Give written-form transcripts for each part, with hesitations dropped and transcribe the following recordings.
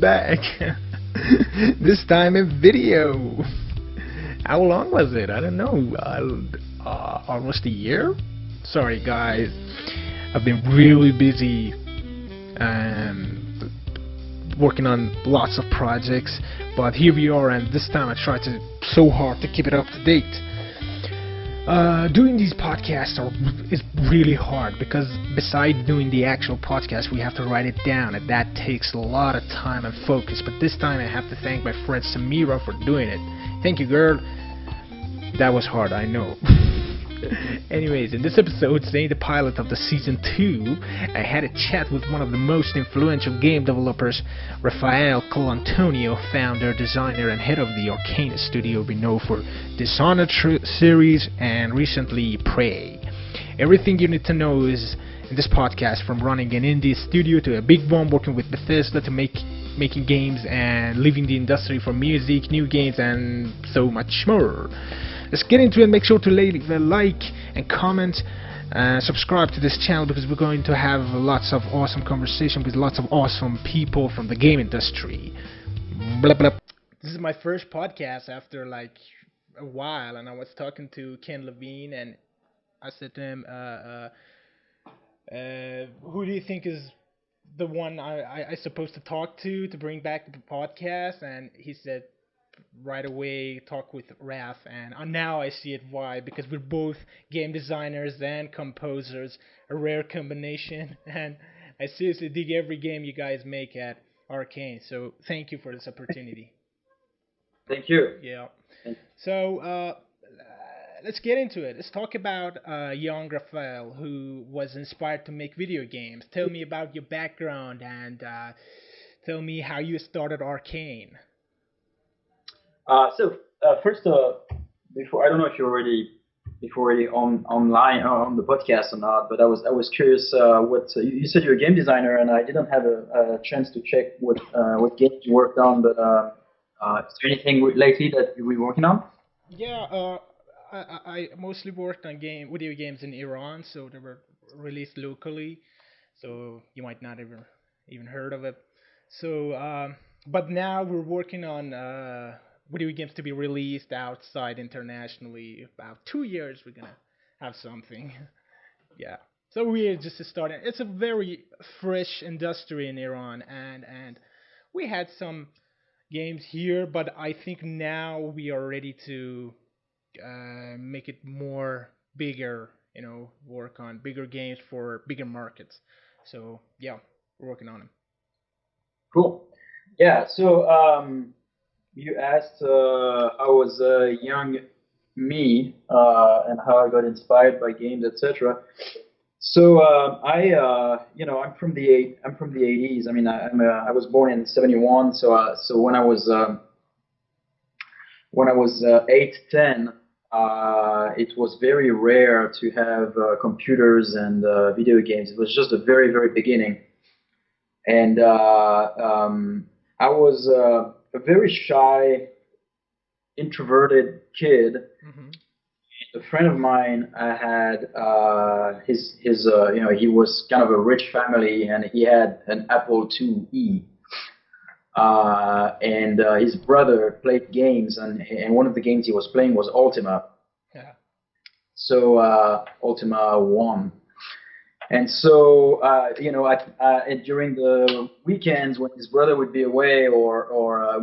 back. This time in video. How long was it? I don't know. Almost a year? Sorry, guys. I've been really busy working on lots of projects, but here we are, and this time I tried so hard to keep it up to date. Doing these podcasts is really hard because besides doing the actual podcast, we have to write it down, and that takes a lot of time and focus. But this time I have to thank my friend Samira for doing it. Thank you, girl. That was hard, I know. Anyways, in this episode, saying the pilot of the season 2, I had a chat with one of the most influential game developers, Raphael Colantonio, founder, designer, and head of the Arkane Studio we know for Dishonored series and recently Prey. Everything you need to know is in this podcast, from running an indie studio to a big one, working with Bethesda to making games and leaving the industry for music, new games, and so much more. Let's get into it. Make sure to leave a like and comment and subscribe to this channel because we're going to have lots of awesome conversation with lots of awesome people from the game industry. Blah, blah. This is my first podcast after like a while, and I was talking to Ken Levine, and I said to him, who do you think is the one I supposed to talk to bring back the podcast? And he said right away, talk with Raph, and now I see it why, because we're both game designers and composers, a rare combination, and I seriously dig every game you guys make at Arkane, so thank you for this opportunity. Thank you. Yeah. So let's get into it. Let's talk about young Raphael, who was inspired to make video games. Tell me about your background and tell me how you started Arkane. First, before, I don't know if you're already online on the podcast or not, but I was curious. What you said you're a game designer, and I didn't have a chance to check what games you worked on. But is there anything lately that you were working on? Yeah, I mostly worked on video games in Iran, so they were released locally, so you might not even heard of it. So, but now we're working on video games to be released outside internationally. About 2 years we're gonna have something. Yeah. So we're just starting. It's a very fresh industry in Iran, and we had some games here, but I think now we are ready to make it more bigger. Work on bigger games for bigger markets. So yeah, we're working on them. Cool. Yeah. So you asked how was young me and how I got inspired by games, etc. So I'm from the 80s. I mean, I was born in '71. So when I was 8, 10, it was very rare to have computers and video games. It was just the very, very beginning, and I was a very shy, introverted kid. Mm-hmm. A friend of mine had he was kind of a rich family, and he had an Apple IIe. And his brother played games, and one of the games he was playing was Ultima. Yeah. So Ultima 1. And so, during the weekends when his brother would be away, or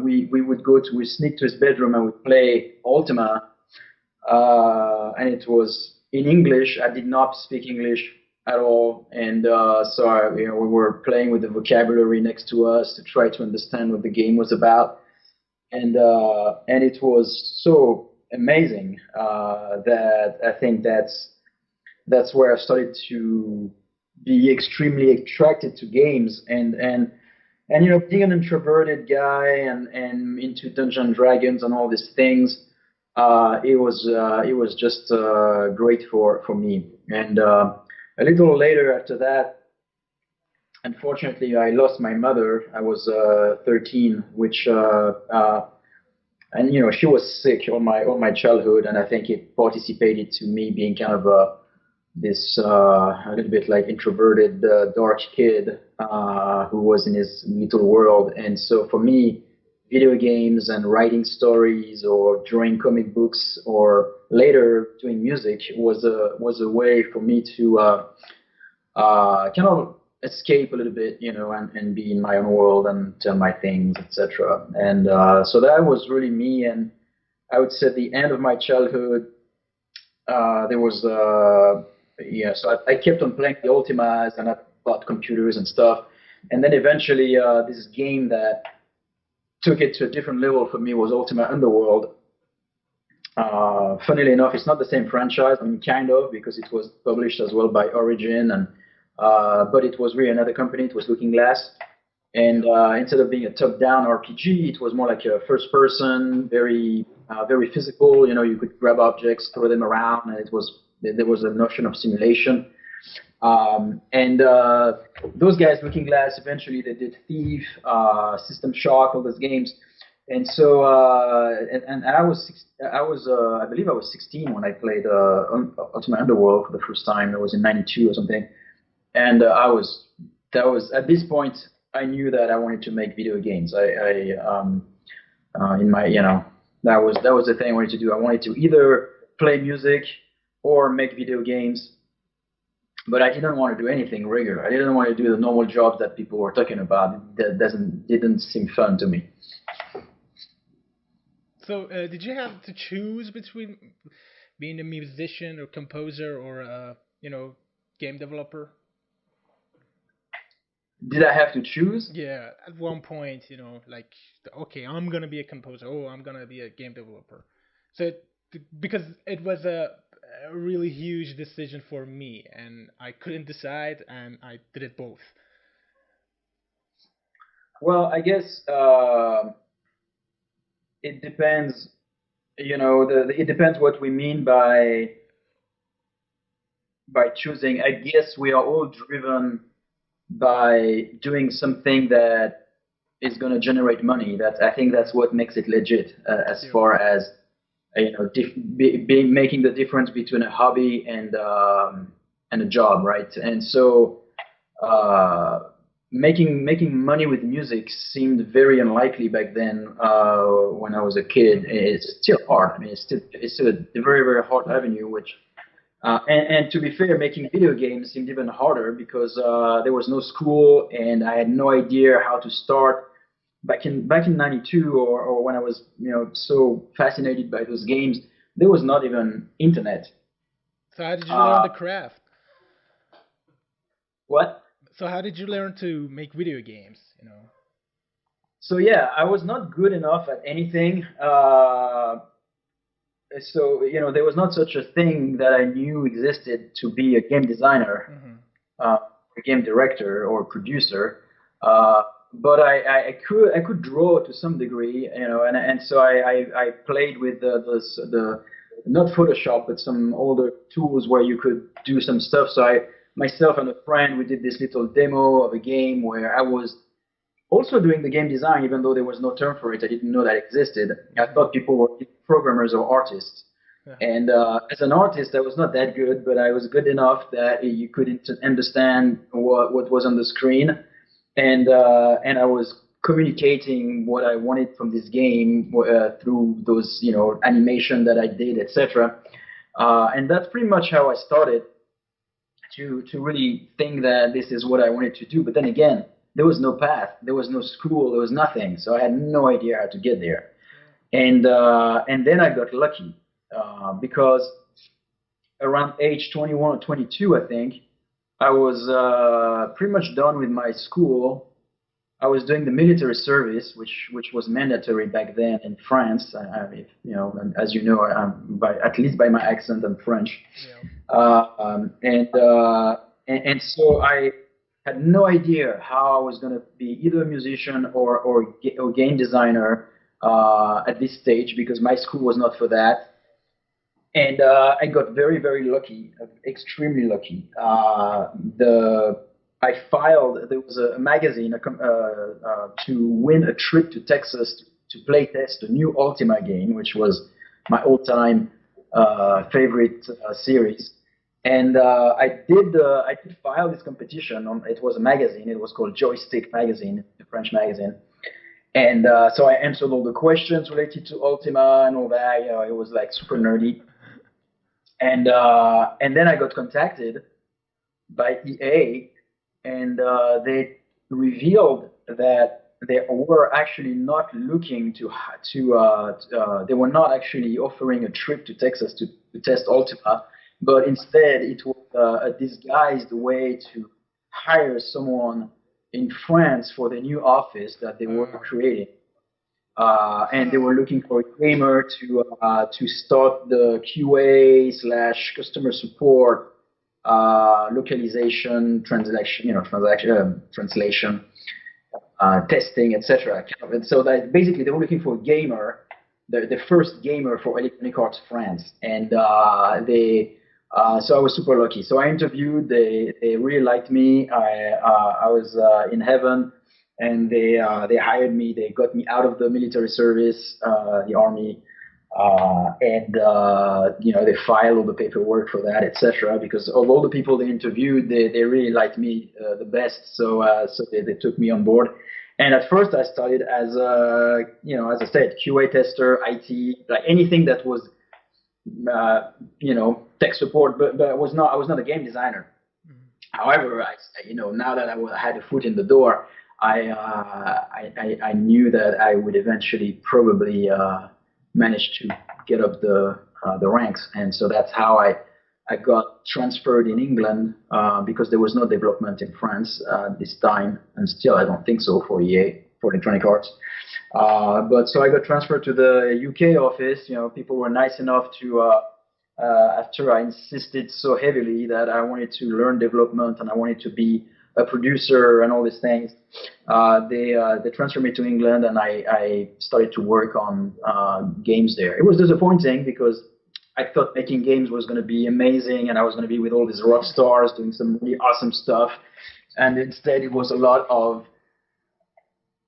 we would sneak to his bedroom and we'd play Ultima, and it was in English. I did not speak English at all, and we were playing with the vocabulary next to us to try to understand what the game was about, and it was so amazing that I think that's where I started to be extremely attracted to games, and being an introverted guy and into Dungeons and Dragons and all these things, it was just great for me. And a little later after that, unfortunately, I lost my mother. I was 13, which she was sick all my childhood, and I think it participated to me being kind of this a little bit like introverted, dark kid who was in his little world. And so for me, video games and writing stories or drawing comic books or later doing music was a way for me to kind of escape a little bit, and be in my own world and tell my things, etc. And so that was really me. And I would say at the end of my childhood, there was so I kept on playing the Ultimas and I bought computers and stuff. And then eventually, this game that took it to a different level for me was Ultima Underworld. Funnily enough, it's not the same franchise. I mean, kind of, because it was published as well by Origin, and but it was really another company. It was Looking Glass, and instead of being a top-down RPG, it was more like a first-person, very physical. You could grab objects, throw them around, and there was a notion of simulation. And those guys, Looking Glass, eventually they did Thief, System Shock, all those games. And so, and I believe I was 16 when I played Ultima Underworld for the first time. It was in '92 or something. And that was at this point I knew that I wanted to make video games. In my that was the thing I wanted to do. I wanted to either play music or make video games. But I didn't want to do anything regular. I didn't want to do the normal jobs that people were talking about. That didn't seem fun to me. So, did you have to choose between being a musician or composer or game developer? Did I have to choose? Yeah, at one point, like, okay, I'm gonna be a composer. Oh, I'm gonna be a game developer. So, because it was a really huge decision for me, and I couldn't decide, and I did it both. Well, I guess it depends. It depends what we mean by choosing. I guess we are all driven by doing something that is going to generate money. I think that's what makes it legit, as far as making the difference between a hobby and a job, right? And so making money with music seemed very unlikely back then when I was a kid. It's still hard. I mean, it's still a very, very hard avenue, which and to be fair, making video games seemed even harder because there was no school and I had no idea how to start. Back in '92 or when I was so fascinated by those games, there was not even internet. So how did you learn the craft? What? So how did you learn to make video games? So yeah, I was not good enough at anything. So there was not such a thing that I knew existed to be a game designer, a game director, or producer. But I could draw to some degree, and so I played with the not Photoshop, but some older tools where you could do some stuff. So myself and a friend, we did this little demo of a game where I was also doing the game design, even though there was no term for it. I didn't know that existed. I thought people were programmers or artists. Yeah. And as an artist, I was not that good, but I was good enough that you could understand what was on the screen. And I was communicating what I wanted from this game through those animation that I did, etc. And that's pretty much how I started to really think that this is what I wanted to do. But then again, there was no path, there was no school, there was nothing, so I had no idea how to get there. And then I got lucky because around age 21 or 22, I think, I was pretty much done with my school. I was doing the military service, which was mandatory back then in France. As you know, at least by my accent, I'm French. Yeah. And so I had no idea how I was going to be either a musician or game designer at this stage because my school was not for that. And I got very, very lucky, extremely lucky. I filed, there was a magazine to win a trip to Texas to play test a new Ultima game, which was my all-time favorite series. And I did file this competition. It was a magazine. It was called Joystick Magazine, a French magazine. And so I answered all the questions related to Ultima and all that. It was like super nerdy. And then I got contacted by EA, and they revealed that they were actually not looking they were not actually offering a trip to Texas to test Ultima, but instead it was a disguised way to hire someone in France for the new office that they were creating. And they were looking for a gamer to start the QA slash customer support, localization, translation, testing, etc. And so that basically they were looking for a gamer, the first gamer for Electronic Arts France, and so I was super lucky. So I interviewed. They really liked me. I was in heaven, and they hired me. They got me out of the military service, the army, and they filed all the paperwork for that, etc. Because of all the people they interviewed, they really liked me the best. So they took me on board. And at first, I started as as I said, QA tester, IT, like anything that was tech support, but I was not a game designer. However, now that I had a foot in the door, I knew that I would eventually probably manage to get up the ranks, and so that's how I got transferred in England because there was no development in France this time, and still I don't think so for EA, for Electronic Arts. But so I got transferred to the UK office. People were nice enough to, after I insisted so heavily that I wanted to learn development and I wanted to be a producer and all these things, they transferred me to England, and I started to work on games there. It was disappointing because I thought making games was going to be amazing, and I was going to be with all these rock stars doing some really awesome stuff, and instead it was a lot of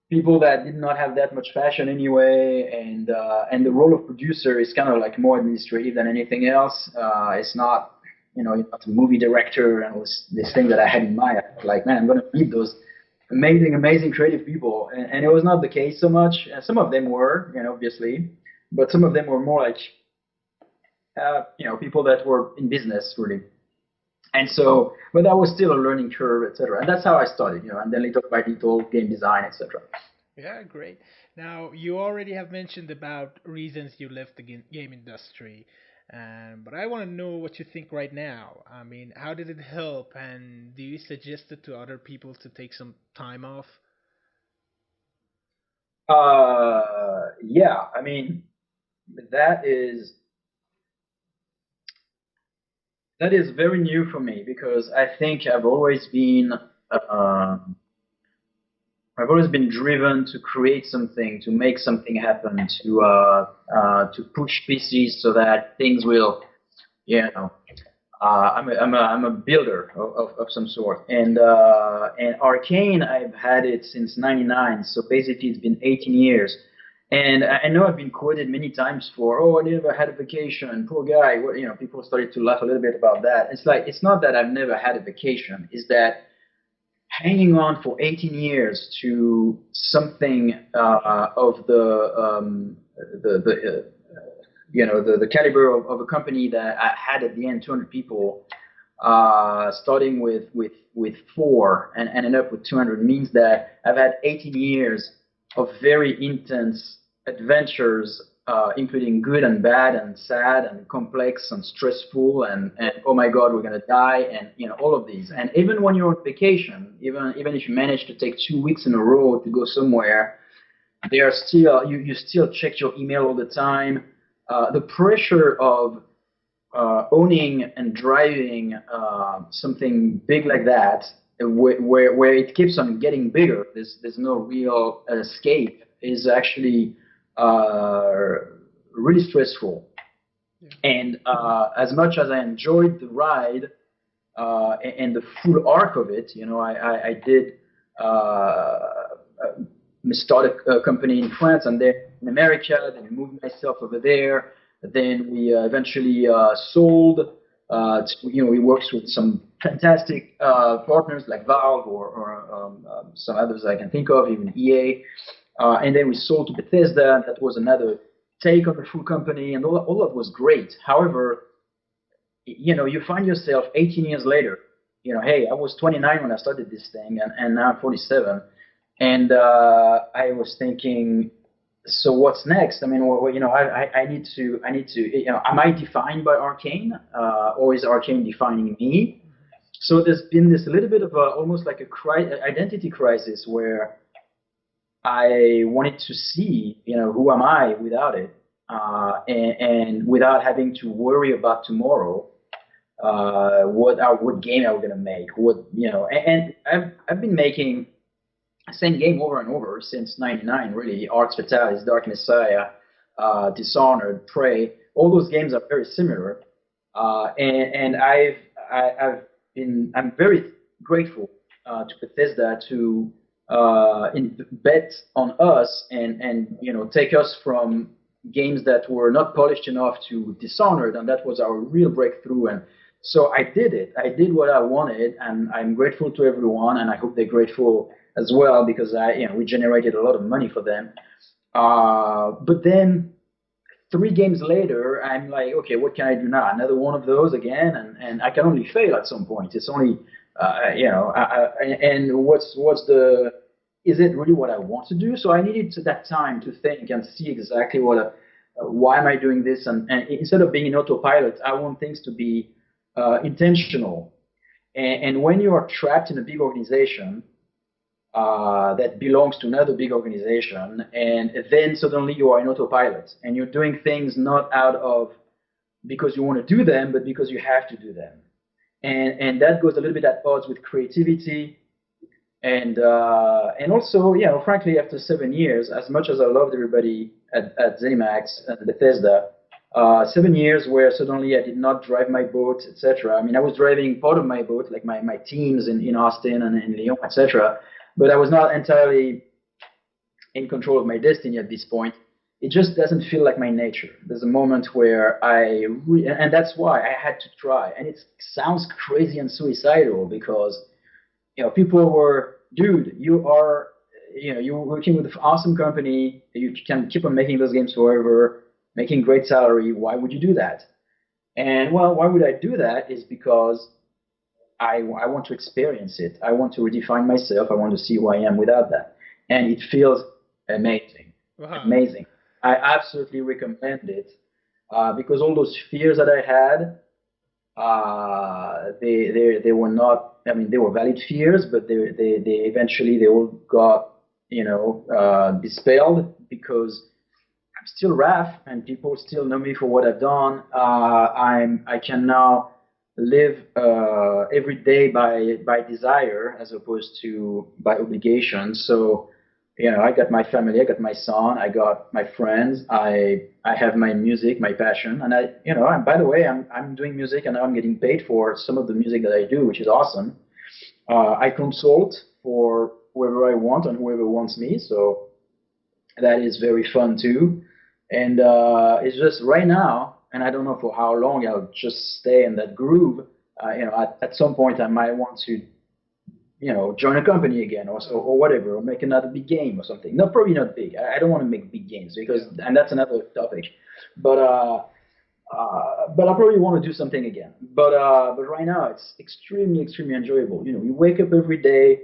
people that did not have that much passion anyway, and the role of producer is kind of like more administrative than anything else. It's not, you're not a movie director and this thing that I had in mind. Like, man, I'm going to meet those amazing creative people, and it was not the case so much. Some of them were, obviously, but some of them were more like, people that were in business really. And so, but that was still a learning curve, etc. And that's how I started, and then little by little, game design, etc. Yeah, great. Now, you already have mentioned about reasons you left the game industry, but I want to know what you think right now. I mean, how did it help, and do you suggest it to other people to take some time off? Yeah, I mean, that is that is very new for me because I think I've always been driven to create something, to make something happen, to push pieces so that things will, I'm a builder of some sort, and Arkane, I've had it since '99, so basically it's been 18 years. And I know I've been quoted many times for, oh, I never had a vacation, poor guy. Well, people started to laugh a little bit about that. It's like, it's not that I've never had a vacation. It's that hanging on for 18 years to something of the caliber of a company that I had at the end 200 people, starting with four and ended up with 200, means that I've had 18 years of very intense adventures, including good and bad and sad and complex and stressful and oh my God, we're gonna die, and all of these. And even when you're on vacation, even if you manage to take 2 weeks in a row to go somewhere, they are still you still check your email all the time. The pressure of owning and driving something big like that, where it keeps on getting bigger, there's no real escape, is actually really stressful. Yeah. And as much as I enjoyed the ride and the full arc of it, I did start a company in France and then in America, then moved myself over there. Then we eventually sold He works with some fantastic partners like Valve or some others I can think of, even EA. And then we sold to Bethesda. That was another take on the full company, and all that was great. However, you find yourself 18 years later. Hey, I was 29 when I started this thing, and now I'm 47, and I was thinking, so what's next? I mean, I need to, am I defined by Arkane, or is Arkane defining me? So there's been this little bit of almost like a identity crisis where I wanted to see, who am I without it, and without having to worry about tomorrow. What game are we gonna make? And I've been making the same game over and over since '99. Really, Arx Fatalis, Dark Messiah, Dishonored, Prey. All those games are very similar, and I'm very grateful to Bethesda to bet on us and take us from games that were not polished enough to Dishonored, and that was our real breakthrough. And so I did it. I did what I wanted, and I'm grateful to everyone, and I hope they're grateful as well because we generated a lot of money for them. But then 3 games later, I'm like, okay, what can I do now? Another one of those again, and I can only fail at some point. It's only, and what's the is it really what I want to do? So I needed that time to think and see exactly why am I doing this, and instead of being in autopilot, I want things to be intentional. And when you are trapped in a big organization that belongs to another big organization, and then suddenly you are in autopilot, and you're doing things not out of because you want to do them, but because you have to do them, and that goes a little bit at odds with creativity. And also, frankly, after 7 years, as much as I loved everybody at ZeniMax and Bethesda, 7 years where suddenly I did not drive my boat, etc. I mean, I was driving part of my boat, like my teams in Austin and in Lyon, etc. But I was not entirely in control of my destiny at this point. It just doesn't feel like my nature. There's a moment where and that's why I had to try. And it sounds crazy and suicidal because people were, dude, you're working with an awesome company. You can keep on making those games forever, making great salary. Why would you do that? And well, why would I do that? Is because I want to experience it. I want to redefine myself. I want to see who I am without that. And it feels amazing. Wow. Amazing. I absolutely recommend it because all those fears that I had, they were not. I mean, they were valid fears, but they eventually they all got dispelled because I'm still Raph, and people still know me for what I've done. I can now live every day by desire as opposed to by obligation. So I got my family, I got my son, I got my friends, I have my music, my passion, and and by the way, I'm doing music, and I'm getting paid for some of the music that I do, which is awesome. I consult for whoever I want and whoever wants me, so that is very fun too. And it's just right now, and I don't know for how long I'll just stay in that groove. At some point I might want to join a company again or whatever, or make another big game or something. No, probably not big. I don't want to make big games and that's another topic. But I'll probably want to do something again. But right now it's extremely, extremely enjoyable. You wake up every day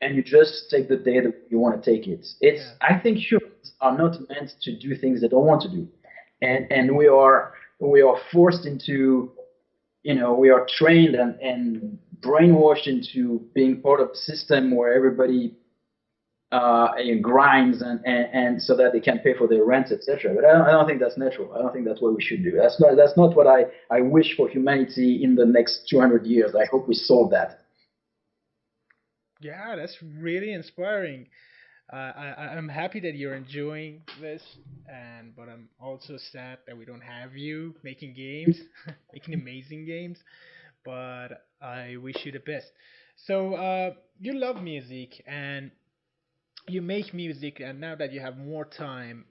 and you just take the day that you want to take it. I think humans are not meant to do things they don't want to do, and we are forced into, we are trained and brainwashed into being part of a system where everybody grinds and so that they can pay for their rent, etc. But I don't think that's natural. I don't think that's what we should do. That's not what I wish for humanity in the next 200 years. I hope we solve that. Yeah, that's really inspiring. I'm happy that you're enjoying this, but I'm also sad that we don't have you making games, making amazing games. But I wish you the best. So you love music and you make music, and now that you have more time,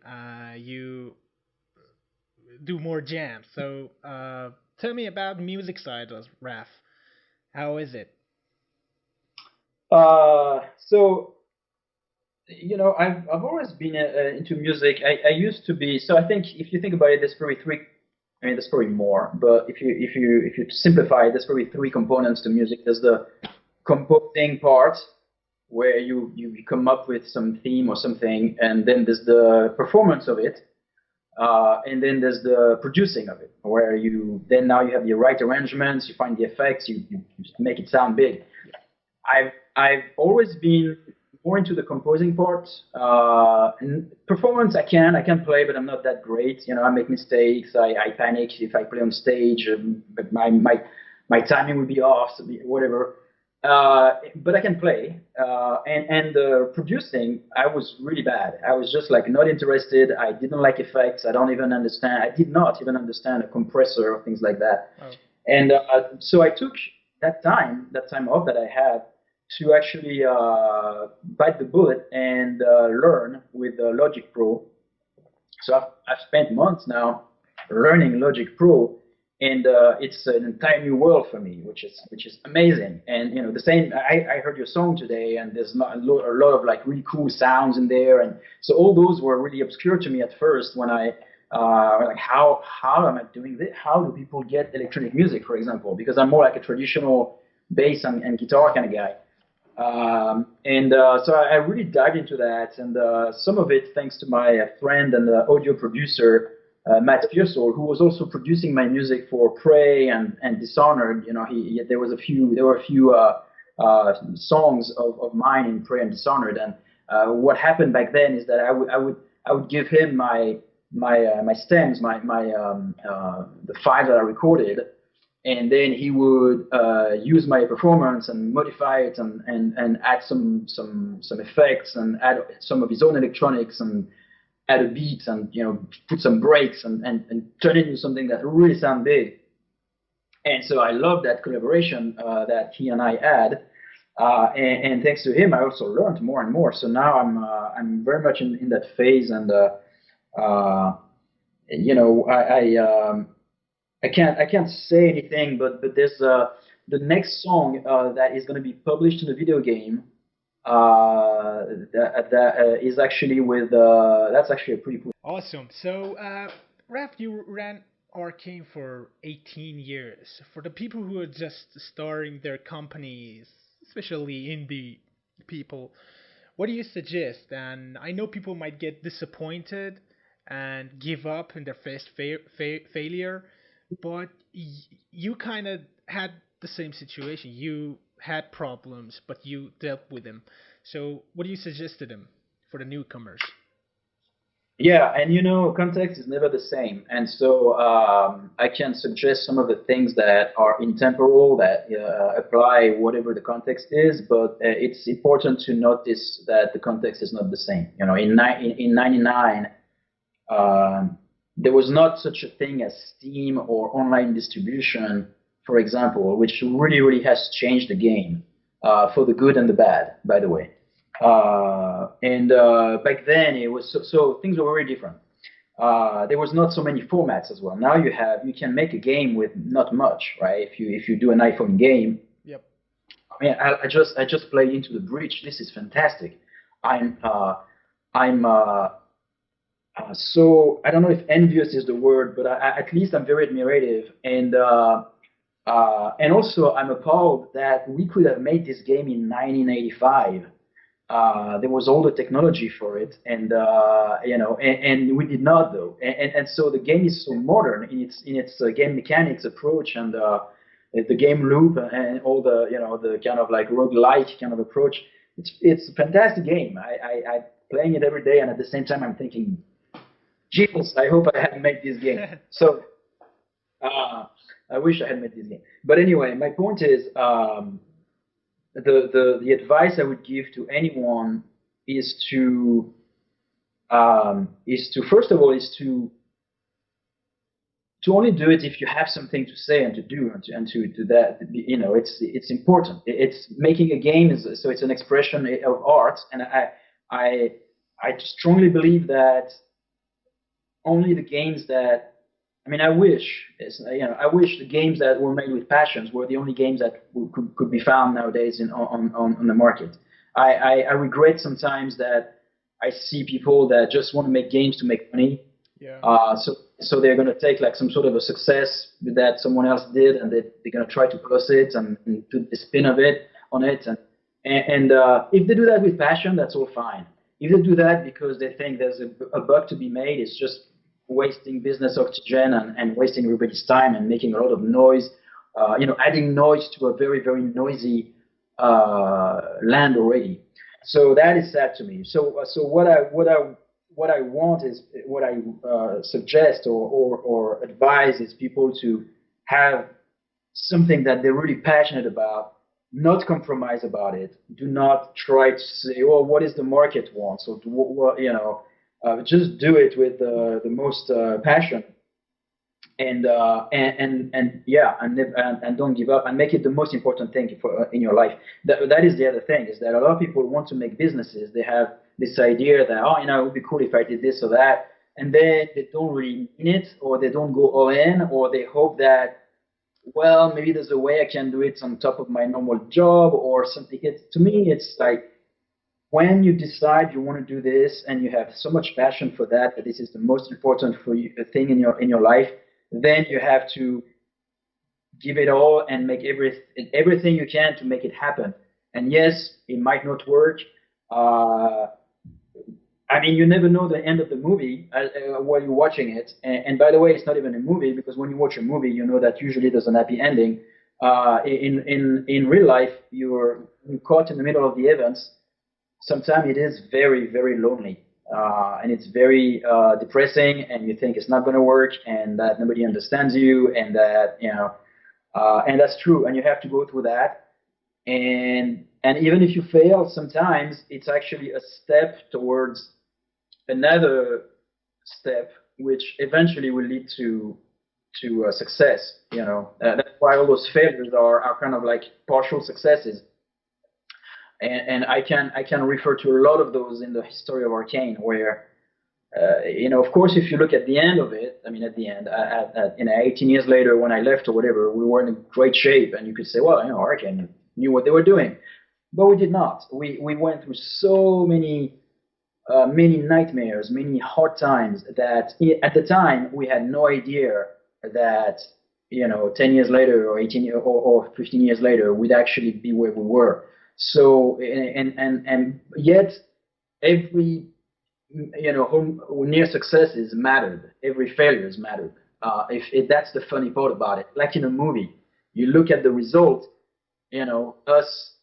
you do more jams. So tell me about music side of Raph. How is it? So I've always been into music. I used to be. So I think if you think about it, there's probably three. I mean, there's probably more, but if you simplify it, there's probably three components to music. There's the composing part, where you come up with some theme or something, and then there's the performance of it, and then there's the producing of it, where now you have the right arrangements, you find the effects, you make it sound big. I've always been more into the composing part. And performance, I can play, but I'm not that great. I make mistakes. I panic if I play on stage. But my timing would be off, so whatever. But I can play. And producing, I was really bad. I was just like not interested. I didn't like effects. I did not even understand a compressor or things like that. Oh. And so I took that time off that I had to actually bite the bullet and learn with Logic Pro. So I've spent months now learning Logic Pro, and it's an entire new world for me, which is amazing. And the same. I heard your song today, and there's a lot of like really cool sounds in there, and so all those were really obscure to me at first when I. Like how am I doing this? How do people get electronic music, for example? Because I'm more like a traditional bass and guitar kind of guy. So I really dived into that, and some of it thanks to my friend and audio producer Matt Pearsall, who was also producing my music for Prey and Dishonored. There were a few songs of mine in Prey and Dishonored, and what happened back then is that I would give him my stems, the files that I recorded. And then he would use my performance and modify it and add some effects and add some of his own electronics and add a beat and put some breaks and turn it into something that really sounds big. And so I love that collaboration that he and I had. And thanks to him, I also learned more and more. So now I'm very much in that phase, and I can't say anything, but there's the next song that is going to be published in the video game. That is actually with that's actually a pretty cool. Awesome. So, Raph, you ran Arkane for 18 years. For the people who are just starting their companies, especially indie people, what do you suggest? And I know people might get disappointed and give up in their first failure. But you kind of had the same situation. You had problems, but you dealt with them. So what do you suggest to them for the newcomers? Yeah, and context is never the same. And so I can suggest some of the things that are intemporal, that apply whatever the context is, but it's important to notice that the context is not the same. In 99, there was not such a thing as Steam or online distribution, for example, which really, really has changed the game for the good and the bad, by the way. And back then, it was so things were very different. There was not so many formats as well. Now you can make a game with not much, right? If you do an iPhone game, yep. I mean, I just played Into the Breach. This is fantastic. So I don't know if envious is the word, but at least I'm very admirative, and also I'm appalled that we could have made this game in 1985. There was all the technology for it, and and we did not though, and so the game is so modern in its game mechanics approach and the game loop and all the the kind of like roguelike kind of approach. It's a fantastic game. I'm playing it every day, and at the same time I'm thinking, Jesus, I hope I hadn't made this game. So I wish I had made this game. But anyway, my point is the advice I would give to anyone is to first of all to only do it if you have something to say and to do and to do that. It's important. It's making a game so it's an expression of art, and I strongly believe that only the games that I mean, I wish, I wish the games that were made with passions were the only games that could be found nowadays on the market. I regret sometimes that I see people that just want to make games to make money. Yeah. So they're going to take like some sort of a success that someone else did, and they're going to try to plus it and do the spin of it on it. And if they do that with passion, that's all fine. If they do that because they think there's a buck to be made, it's just wasting business oxygen and wasting everybody's time and making a lot of noise, adding noise to a very, very noisy land already. So that is sad to me. So what I want is what I suggest or advise is people to have something that they're really passionate about, not compromise about it. Do not try to say, "Oh, what is the market wants?" Or just do it with the most passion, and don't give up, and make it the most important thing in your life. That is the other thing, is that a lot of people want to make businesses. They have this idea that, oh, it would be cool if I did this or that, and then they don't really mean it, or they don't go all in, or they hope that, well, maybe there's a way I can do it on top of my normal job or something. To me, it's like, when you decide you want to do this and you have so much passion for that this is the most important for you thing in your life, then you have to give it all and make everything you can to make it happen. And yes, it might not work. I mean, you never know the end of the movie while you're watching it. And by the way, it's not even a movie, because when you watch a movie, you know that usually there's an happy ending. In real life, you're caught in the middle of the events. Sometimes it is very, very lonely, and it's very depressing, and you think it's not going to work, and that nobody understands you, and that and that's true, and you have to go through that. And even if you fail, sometimes it's actually a step towards another step, which eventually will lead to success. That's why all those failures are kind of like partial successes. And I can refer to a lot of those in the history of Arkane, where of course, if you look at the end of it, I mean, at the end, 18 years later when I left or whatever, we were in great shape, and you could say, well, Arkane knew what they were doing, but we did not. We went through so many nightmares, many hard times, that at the time we had no idea that 10 years later or 18 or 15 years later we'd actually be where we were. So and yet every near successes mattered, every failures mattered. If that's the funny part about it, like in a movie, you look at the result. Us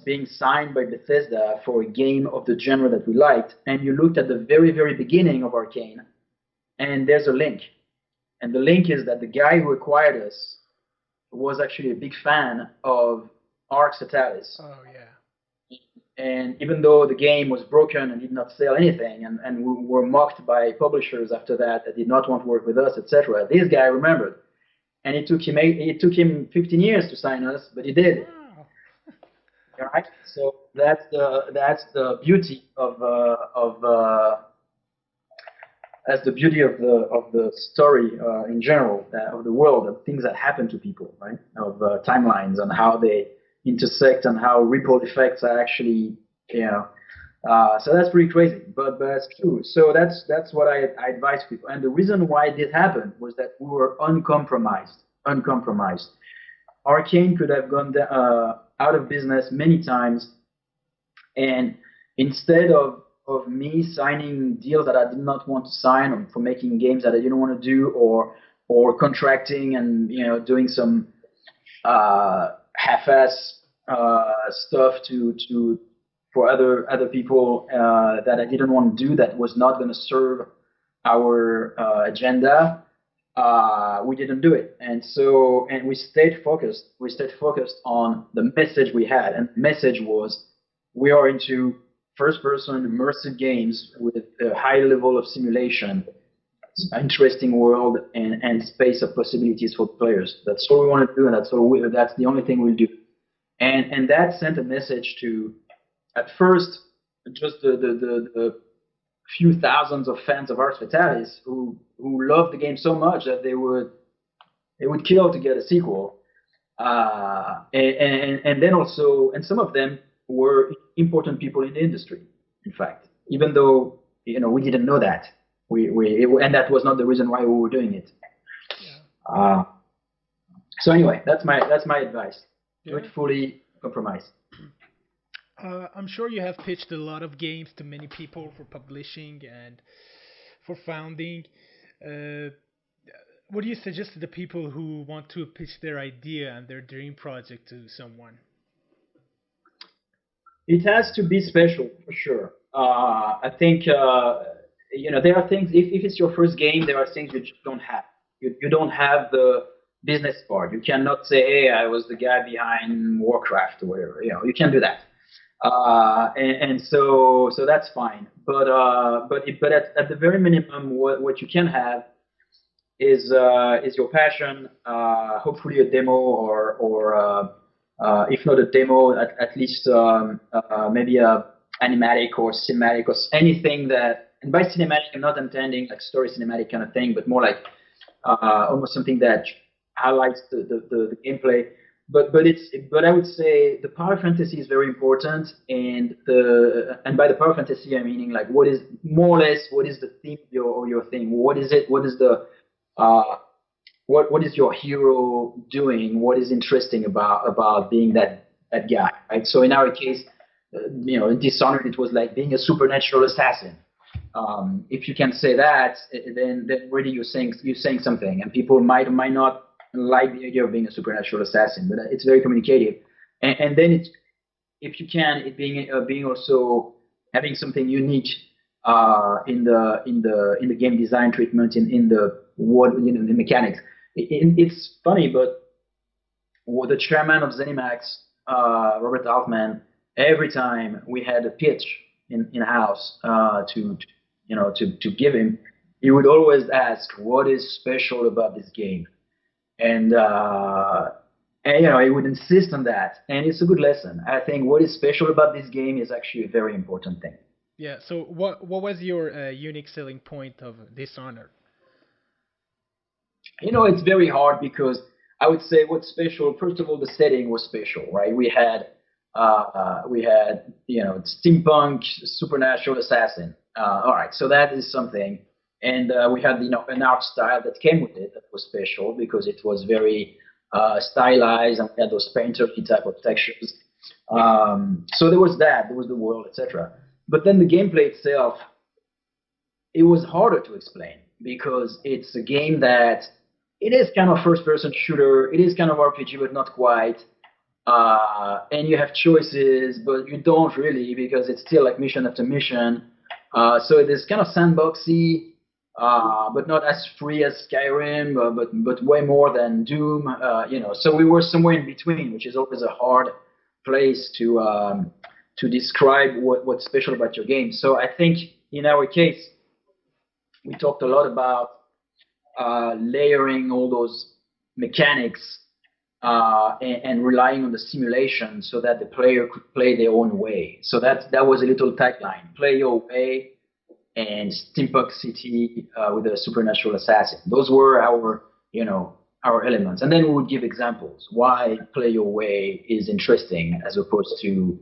being signed by Bethesda for a game of the genre that we liked, and you looked at the very, very beginning of Arkane, and there's a link. And the link is that the guy who acquired us was actually a big fan of Ark Satalis. Oh, yeah. And even though the game was broken and did not sell anything, and we were mocked by publishers after that did not want to work with us, etc., this guy remembered. And it took him 15 years to sign us, but he did. Wow. All right. So that's the beauty of the story in general, of the world, of things that happen to people, right? Of timelines and how they intersect and how ripple effects are actually, so that's pretty crazy, but it's true. So that's what I advise people. And the reason why it did happen was that we were uncompromised. Arkane could have gone out of business many times, and instead of me signing deals that I did not want to sign, or for making games that I didn't want to do, or contracting and doing some half-ass stuff for other people that I didn't want to do, that was not going to serve our agenda, we didn't do it. And we stayed focused. We stayed focused on the message we had, and the message was, we are into first-person immersive games with a high level of simulation, interesting world, and space of possibilities for players. That's all we want to do, and that's the only thing we'll do. And that sent a message to, at first, just the few thousands of fans of Ars Fatalis who loved the game so much that they would kill to get a sequel. And then also, and some of them were important people in the industry, in fact, even though we didn't know that. And that was not the reason why we were doing it. Yeah. So anyway, that's my advice. Do it fully, compromise. I'm sure you have pitched a lot of games to many people for publishing and for founding. What do you suggest to the people who want to pitch their idea and their dream project to someone? It has to be special, for sure. I think there are things. If it's your first game, there are things you just don't have. You don't have the business part. You cannot say, "Hey, I was the guy behind Warcraft" or whatever. You can't do that. And so that's fine. But at the very minimum, what you can have is your passion. Hopefully a demo or if not a demo, at least maybe a animatic or cinematic or anything that. And by cinematic, I'm not intending like story cinematic kind of thing, but more like almost something that highlights the gameplay. But I would say the power fantasy is very important, and by the power fantasy I'm meaning like what is more or less what is the theme of your thing? What is it? What is the what is your hero doing? What is interesting about being that guy? Right. So in our case, in Dishonored it was like being a supernatural assassin. If you can say that, then already you're saying something, and people might or might not like the idea of being a supernatural assassin, but it's very communicative. And then if you can, it being also having something unique in the game design treatment, in the the mechanics. It's funny, but the chairman of ZeniMax, Robert Altman, every time we had a pitch in house to give him, he would always ask, "What is special about this game?" And he would insist on that, and it's a good lesson. I think what is special about this game is actually a very important thing. Yeah. So what was your unique selling point of Dishonored? It's very hard because I would say what's special. First of all, the setting was special, right? We had steampunk supernatural assassin. All right, so that is something. And we had an art style that came with it that was special because it was very stylized, and we had those painterly type of textures. So there was that. There was the world, etc. But then the gameplay itself, it was harder to explain because it's a game that it is kind of first-person shooter. It is kind of RPG, but not quite. And you have choices, but you don't really because it's still like mission after mission. So it is kind of sandboxy. But not as free as Skyrim, but way more than Doom. So we were somewhere in between, which is always a hard place to describe what's special about your game. So I think in our case, we talked a lot about layering all those mechanics and relying on the simulation so that the player could play their own way. So that was a little tagline: play your way. And steampunk city with a supernatural assassin. Those were our elements. And then we would give examples why play your way is interesting as opposed to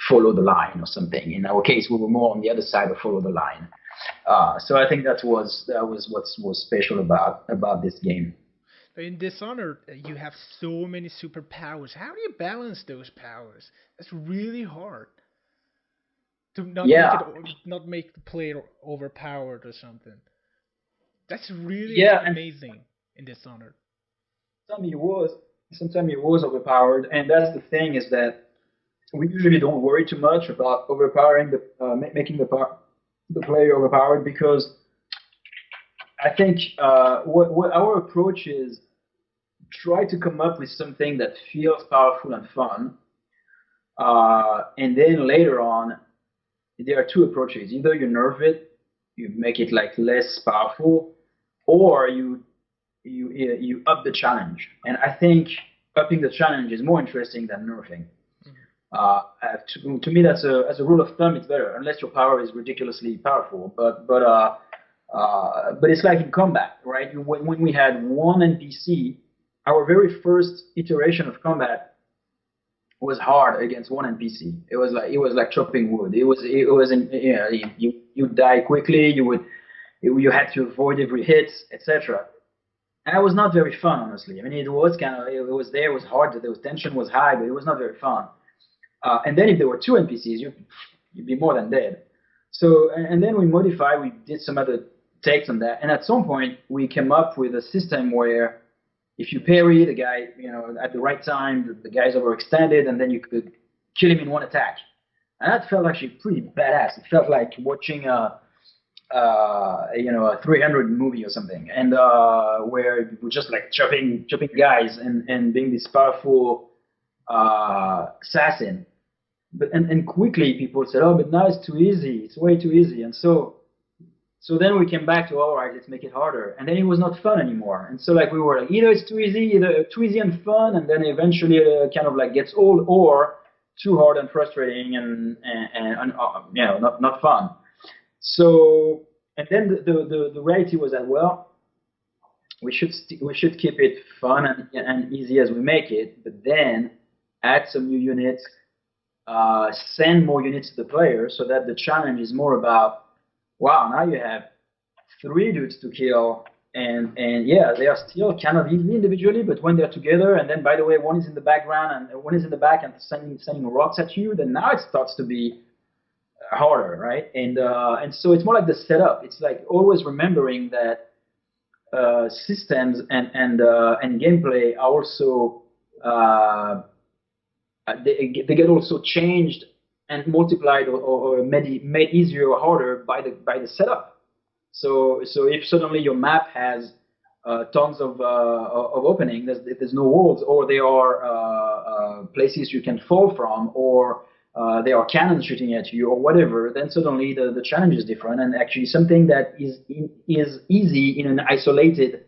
follow the line or something. In our case, we were more on the other side of follow the line. So I think that was what was special about this game. In Dishonored, you have so many superpowers. How do you balance those powers? That's really hard. To not make the player overpowered or something. That's really amazing in Dishonored. Sometimes he was overpowered, and that's the thing is that we usually don't worry too much about overpowering making the player overpowered because I think what our approach is try to come up with something that feels powerful and fun, and then later on. There are two approaches. Either you nerf it, you make it like less powerful, or you up the challenge. And I think upping the challenge is more interesting than nerfing. To me, that's as a rule of thumb, it's better unless your power is ridiculously powerful. But it's like in combat, right? When we had one NPC, our very first iteration of combat was hard against one NPC. It was like chopping wood. You die quickly. You had to avoid every hit, etc. And it was not very fun, honestly. I mean, it was it was hard. The tension was high, but it was not very fun. And then if there were two NPCs, you'd be more than dead. So and then we did some other takes on that, and at some point we came up with a system where if you parry the guy, at the right time, the guy's overextended, and then you could kill him in one attack. And that felt actually pretty badass. It felt like watching a 300 movie or something, and where you were just like chopping guys and being this powerful assassin. But and quickly people said, oh, but now it's too easy. It's way too easy. And so then we came back to, all right, let's make it harder. And then it was not fun anymore. And so like we were like, either it's too easy and fun, and then eventually it kind of like gets old, or too hard and frustrating and not fun. So and then the reality was that, well, we should keep it fun and easy as we make it, but then add some new units. Send more units to the player so that the challenge is more about, wow, now you have 3 dudes to kill, and yeah, they are still kind of easy individually, but when they're together, and then by the way, one is in the background and one is in the back and sending rocks at you, then now it starts to be harder, right? And so it's more like the setup. It's like always remembering that systems and gameplay are also they get also changed and multiplied or made easier or harder by the setup. So if suddenly your map has tons of opening, there's no walls, or there are places you can fall from, or there are cannons shooting at you, or whatever, then suddenly the challenge is different. And actually, something that is easy in an isolated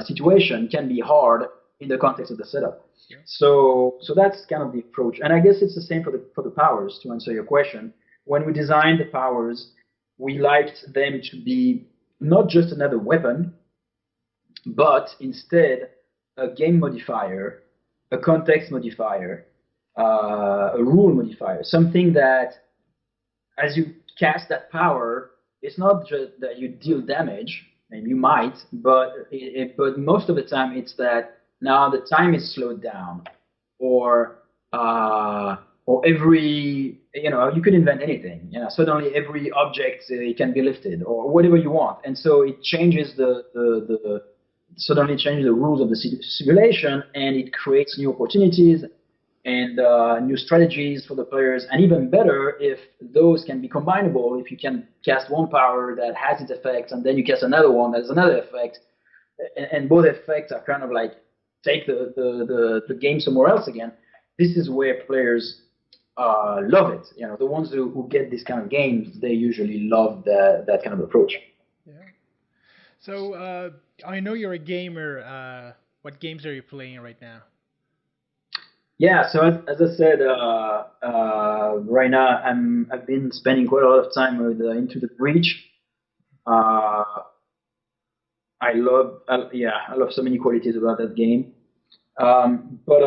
situation can be hard in the context of the setup. Yeah. So that's kind of the approach, and I guess it's the same for the powers. To answer your question, when we designed the powers, we liked them to be not just another weapon, but instead a game modifier, a context modifier, a rule modifier, something that as you cast that power, it's not just that you deal damage, and you might, but most of the time it's that now the time is slowed down, or every, you could invent anything. Suddenly every object can be lifted, or whatever you want, and so it changes suddenly changes the rules of the simulation, and it creates new opportunities and new strategies for the players. And even better, if those can be combinable, if you can cast one power that has its effect, and then you cast another one that has another effect, and both effects are kind of like take the game somewhere else again. This is where players love it. The ones who get these kind of games, they usually love that kind of approach. Yeah. So I know you're a gamer. What games are you playing right now? Yeah. So as I said, right now I've been spending quite a lot of time with Into the Breach. I love so many qualities about that game. But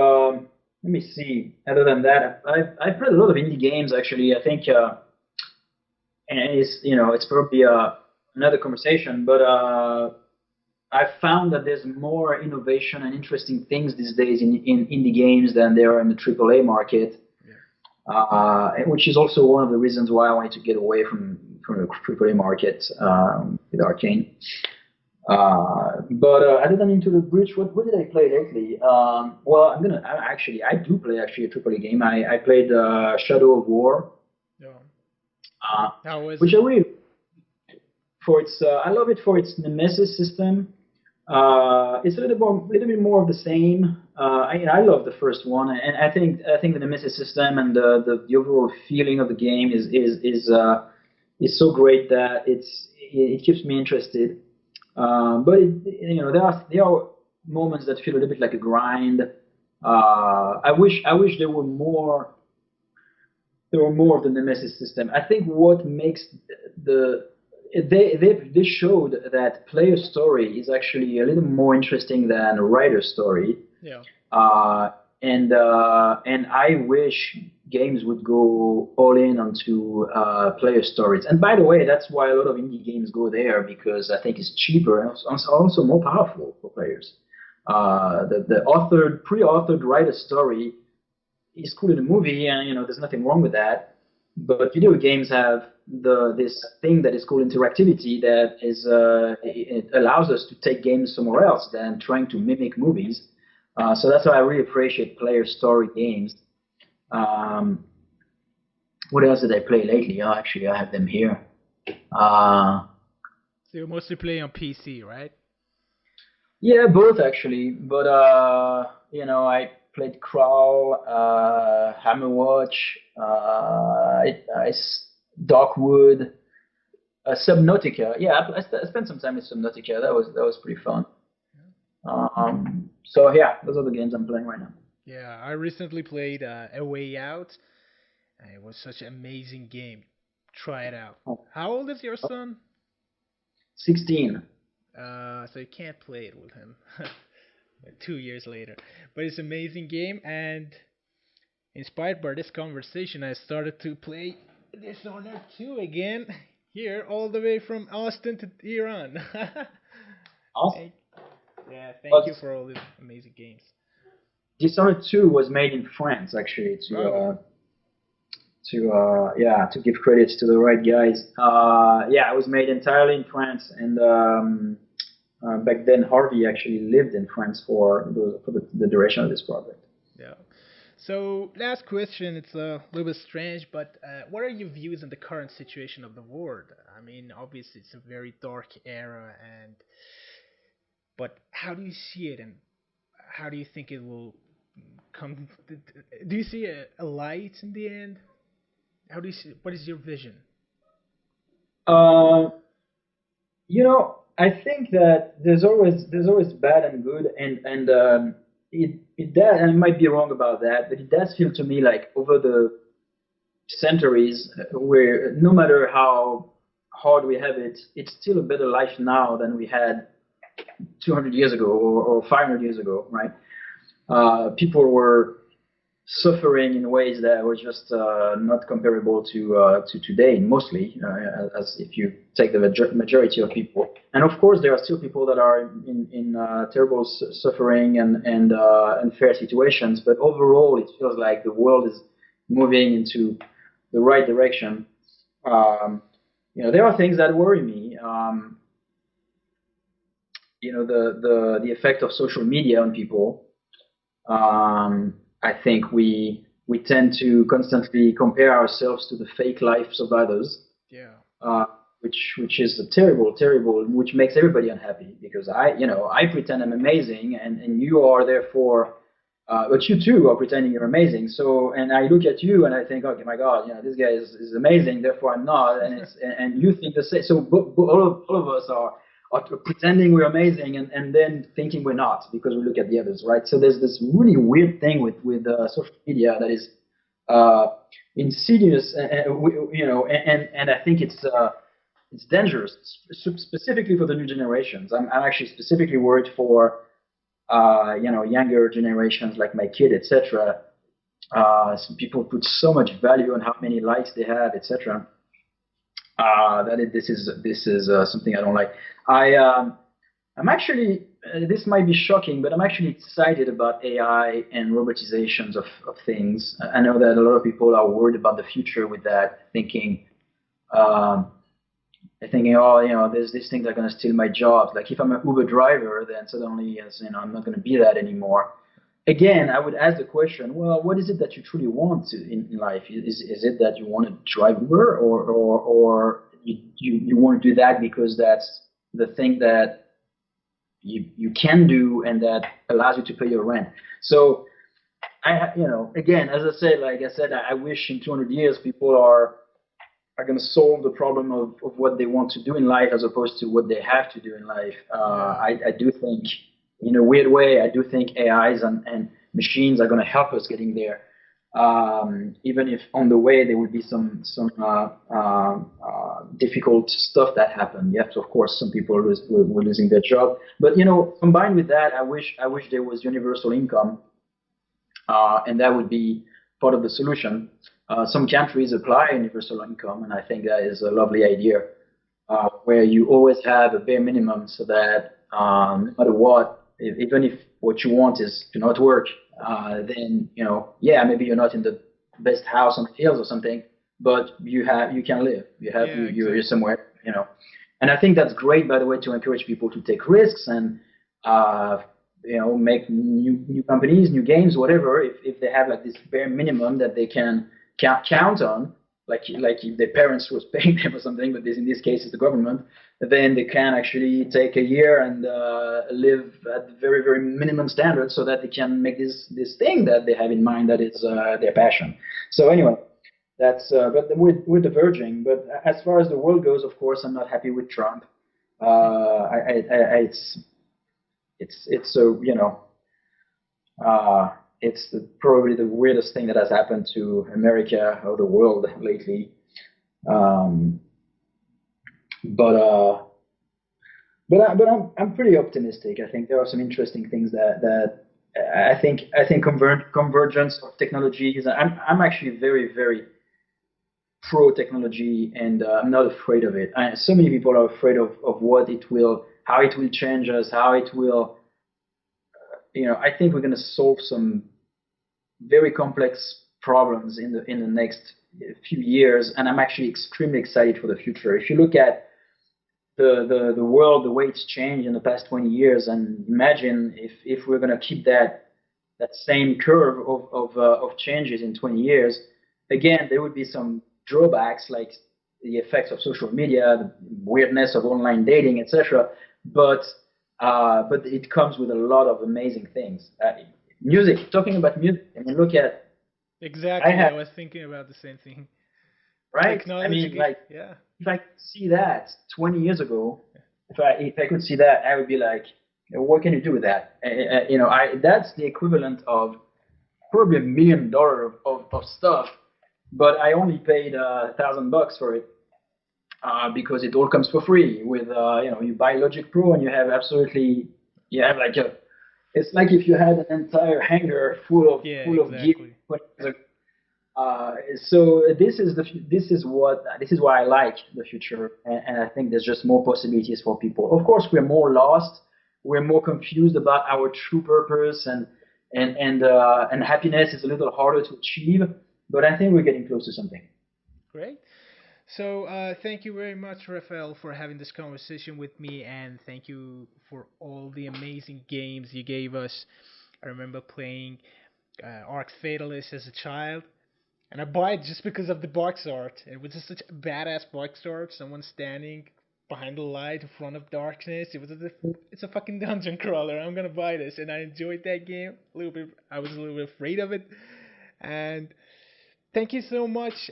let me see. Other than that, I've played a lot of indie games actually. I think, and it's probably another conversation. But I've found that there's more innovation and interesting things these days in indie games than there are in the AAA market. Yeah. Which is also one of the reasons why I wanted to get away from the AAA market with Arkane. But other than Into the Breach, what did I play lately? Well, I do play actually a AAA game. I played Shadow of War. Yeah. Which I really I love it for its Nemesis system. It's a little bit more of the same. I love the first one, and I think the Nemesis system and the overall feeling of the game is so great that it keeps me interested. But there are moments that feel a little bit like a grind. I wish there were more there were more of the Nemesis system. I think what makes they showed that player story is actually a little more interesting than a writer story. Yeah. And I wish games would go all in onto player stories. And by the way, that's why a lot of indie games go there, because I think it's cheaper and also more powerful for players. The pre-authored writer story is cool in a movie, and there's nothing wrong with that. But video games have this thing that is called interactivity, that is it allows us to take games somewhere else than trying to mimic movies. So that's why I really appreciate player story games. What else did I play lately? Oh, actually, I have them here. So you mostly play on PC, right? Yeah, both actually. But I played Crawl, Hammerwatch, Darkwood, Subnautica. Yeah, I spent some time with Subnautica. That was pretty fun. So yeah, those are the games I'm playing right now. Yeah, I recently played A Way Out. It was such an amazing game. Try it out. How old is your son? 16. So you can't play it with him. 2 years later. But it's an amazing game, and inspired by this conversation, I started to play Dishonored 2 again. Here, all the way from Austin to Iran. Awesome. Thank you for all these amazing games. Dishonored 2 was made in France, actually, to give credits to the right guys. It was made entirely in France, and back then Harvey actually lived in France for the duration of this project. Yeah. So last question, it's a little bit strange, but what are your views on the current situation of the world? I mean, obviously it's a very dark era, but how do you see it, and how do you think it will come? Do you see a light in the end? How do you see? What is your vision? I think that there's always bad and good, and it does, and I might be wrong about that, but it does feel to me like over the centuries, where no matter how hard we have it, it's still a better life now than we had 200 years ago or 500 years ago, right? People were suffering in ways that were just not comparable to today, mostly, as if you take the majority of people. And of course, there are still people that are in terrible suffering and unfair situations. But overall, it feels like the world is moving into the right direction. There are things that worry me. The effect of social media on people. I think we tend to constantly compare ourselves to the fake lives of others. Yeah. Which is a terrible, which makes everybody unhappy, because I pretend I'm amazing, and you are therefore, but you too are pretending you're amazing. So, and I look at you and I think, okay, my God, this guy is amazing, therefore I'm not, and and you think the same. So all of us are pretending we're amazing, and then thinking we're not, because we look at the others, right? So there's this really weird thing with social media that is insidious, and I think it's dangerous, specifically for the new generations. I'm actually specifically worried for younger generations like my kid, etc. Some people put so much value on how many likes they have, etc. This is something I don't like. I'm actually, this might be shocking, but I'm actually excited about AI and robotizations of things. I know that a lot of people are worried about the future with that, thinking, these things are going to steal my jobs. Like if I'm an Uber driver, then suddenly, I'm not going to be that anymore. Again, I would ask the question, well, what is it that you truly want in life? Is it that you want to drive Uber, or you want to do that because that's the thing that you can do and that allows you to pay your rent? So, again, as I said, I wish in 200 years people are going to solve the problem of what they want to do in life as opposed to what they have to do in life. I do think, in a weird way, I do think AIs and machines are going to help us getting there. even if on the way there would be some difficult stuff that happened. Yes, of course, some people were losing their job. But combined with that, I wish there was universal income, and that would be part of the solution. Some countries apply universal income, and I think that is a lovely idea, where you always have a bare minimum, so that no matter what, even if what you want is to not work, then yeah, maybe you're not in the best house on the hills or something, but you can live. You're somewhere, and I think that's great, by the way, to encourage people to take risks and uh, make new companies, new games, whatever. If they have like this bare minimum that they can count on, like if their parents was paying them or something, but in this case it's the government, then they can actually take a year and live at the very very minimum standard, so that they can make this thing that they have in mind, that is their passion. So anyway, that's but we're diverging. But as far as the world goes, of course, I'm not happy with Trump. It's so it's probably the weirdest thing that has happened to America or the world lately. Um, but uh, but I'm pretty optimistic. I think there are some interesting things that I think convergence of technologies. I'm actually very very pro technology, and I'm not afraid of it. So many people are afraid of how it will change us, how it will. I think we're going to solve some very complex problems in the next few years, and I'm actually extremely excited for the future. If you look at the world, the way it's changed in the past 20 years, and imagine if we're going to keep that same curve of changes in 20 years, again, there would be some drawbacks, like the effects of social media, the weirdness of online dating, etc. But it comes with a lot of amazing things. Music. Talking about music, I mean, look at Exactly. I was thinking about the same thing. right. I mean, Technology. like Yeah. if I could see that 20 years ago, if I could see that, I would be like, what can you do with that? That's the equivalent of probably $1 million of stuff, but I only paid $1,000 for it, because it all comes for free. With you buy Logic Pro and you have like a it's like if you had an entire hangar Yeah, full of gear. exactly. So this is why I like the future, and I think there's just more possibilities for people. Of course, we're more lost, we're more confused about our true purpose, and happiness is a little harder to achieve. But I think we're getting close to something. Great. So, thank you very much, Raphael, for having this conversation with me, and thank you for all the amazing games you gave us. I remember playing Arc Fatalist as a child, and I bought it just because of the box art. It was just such a badass box art. Someone standing behind the light in front of darkness. It's a fucking dungeon crawler. I'm gonna buy this, and I enjoyed that game a little bit. I was a little bit afraid of it, and thank you so much.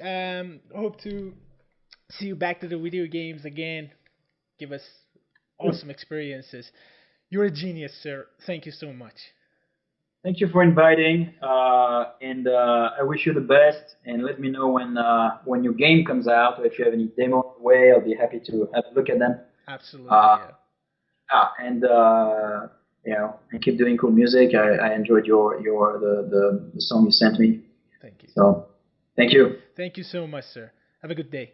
Hope to see you back to the video games again. Give us awesome experiences. You're a genius, sir. Thank you so much. Thank you for inviting, and I wish you the best. And let me know when your game comes out, or if you have any demo on the way. I'll be happy to have a look at them. Absolutely, Uh, yeah. and and keep doing cool music. I enjoyed the song you sent me. Thank you. So thank you. Thank you so much, sir. Have a good day.